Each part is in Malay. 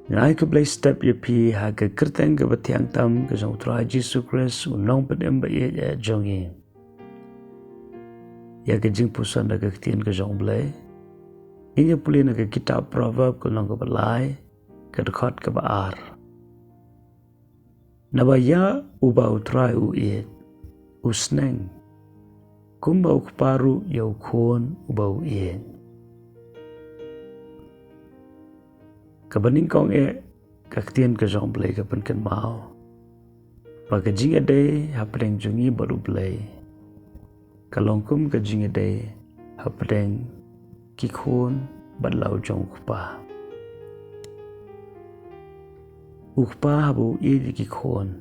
Ngai ke play step ye pi ha ke kerteng ke betiang tam ke jong tra Jesus Christ unong pedem ba ye jong ye. Ya ke jingpuson da ke tien ke jong blay. Inya puli na ke kitab proverb ke long ke balai ke dekat ke baar. Nabaya uba utrai ieit sneng. Kumba ukparu ya ukon uba ieit. Kabaning kong kaktien ke jong blay ke penken mau. Pag jing ade hapdeng jungi baru blay. Kalongkum ke jing ade hapdeng kikon badlau jong ukpa. Ukpa habu ieit kikon.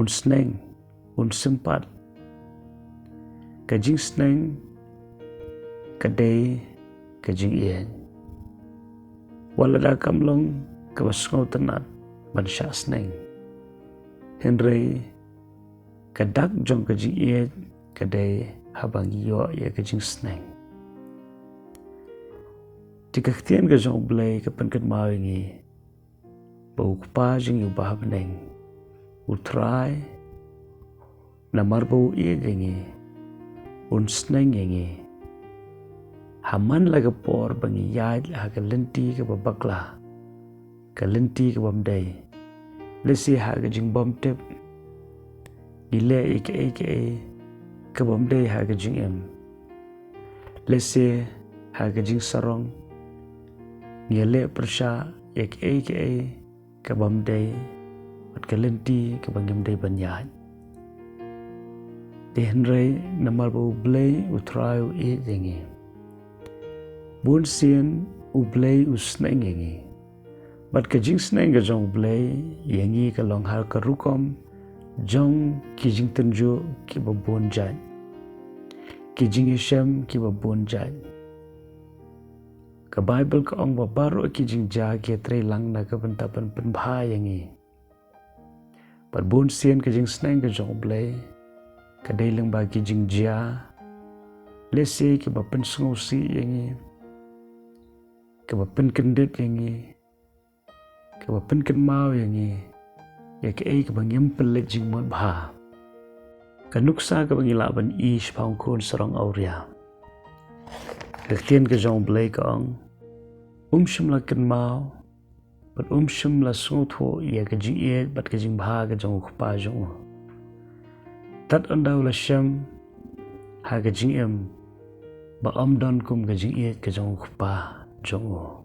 Sneng sempat. Kajing sneng kadai kajing ieit. Walada kamlong kabasngau tenat bansya sneng. Henry kadak jong kajing ieit kadai habang iyo ya kajing sneng. Tikaktian ka jong blay kapankat mawingi. Baukpa jing yu bahabneng. Utrai namar bau ieit yengi. Sneng yengi. Haman laga por bangi ieit ha ka lenti ka babakla. Ka lenti ka bamday. Lesi ha ka jing bamtip. Ile ike ka bamday ha ka jing em. Lesi ha ka jing sarong. Ngele persya ike ka bamday. At ka lenti ka bangimday banyad. Dihenray namar bau blay utray ieit yengi. Bun sien ublay sneng yengi. Bat kajing sneng ka jong blay yengi ka long hal ka rukom jong kijing tenju ki babun jad. Kijing ishem ki babun jad. Ka Bible ka ong babaru kijing ja ki tre lang na ka bentapan penbha yengi. Bat bun sien kajing sneng ka jong blay kadai lang ba kijing ja. Lesi ki bapen sengosi yengi. Kabapen kendit yengi. Kabapen kenmau yengi. Ya ke kabangim pelet jing mon bha. Kanuksa kabangilaban ish pangkon sarang auria. Kaktien ka jong blay ka ong. Umshim la kenmau. But umshim la sungutho ya ka jing ieit bat ka jing bha ka jong ukpa jong. Tat andaw la shem ha ka jing em. Ba amdon kum ka jing ieit ka jong ukpa. Jongo.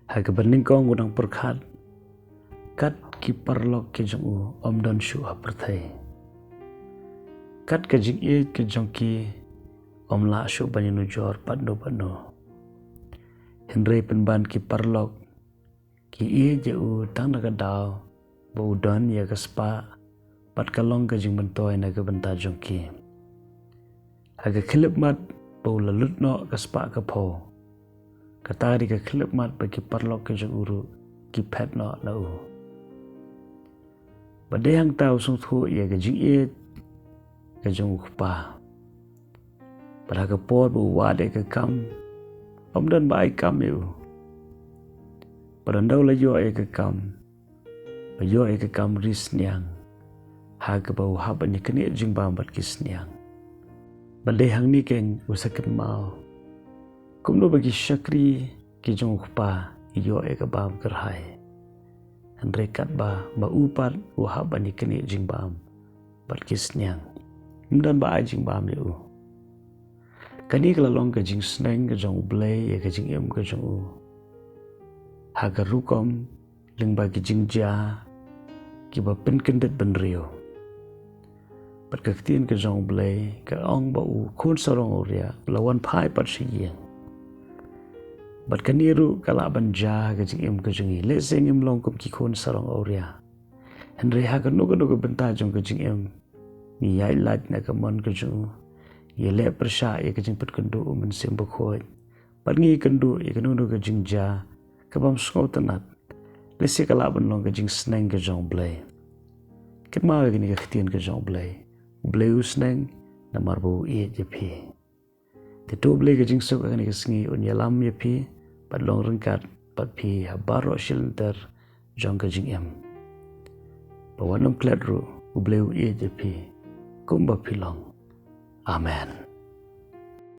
Haga berningkong gunang perkat. Kat ki parlok ke jongo omdon shu aperthai. Kat ke jing ieit ke jongki omla shu banyinu jor pando. Henry penban ki parlok ki ieit jau tang naga daw bau don ya ke spa pat kalong ke jing bentoy naga benta jongki. Haga khilip mat bau lalut no ke spa ke po. Katari ka klip mat bagi parlok ke jong uru ki pet no na u. Badai hang tau sung thu ya ke jing ieit ke jong ukpa. Pada ke por bu wade ke kam. Omdan ba ai kam yu. Pada ndau la yo ai ke kam. Ba yo ai ke kam ris niang. Ha ke bau haban ni kene jing bambat kis niang. Badai hang ni ken usakan mau. Kumno bagi syakri ki jong ukpa iyo ka bam kerhai. Andrekat ba upat wahab ni keni jing bam bat kisnyang. Mdan ba jing bam yu. Kani kelalong ke jing sneng ke jong blay ya ke jing em ke jong u. Haga rukom ling bagi jing ja ki ba pen kendet ben rio. Bat kaktien ke jong blay ke ong ba u kun sarong uria lawan pai pat siyeng. Bat kaniru kalaban ja ke jing em ke jing le seng em long kum ki kun sarong auria. Henry ha ka nuga benta jong ke jing em. Ni yai lat na ka mon ke jong. Ye le persya ye ke jing pet kendu men sem bkhoi. Bat ngi kendu ye ke nuga ke jing ja ka bam skau tenat. Le se kalaban long ke jing sneng ke jong blay. Ket ma ke ni ke ktien ke jong blay. Blay u sneng na marbu ieit je pi. Te tu blay ke jing sok ke ni ke sngi un yalam ye pi. Pat long rengkat pat phi habaro shilter jong ka jing em bawanam klet ru ubleu e je phi kumba philong amen.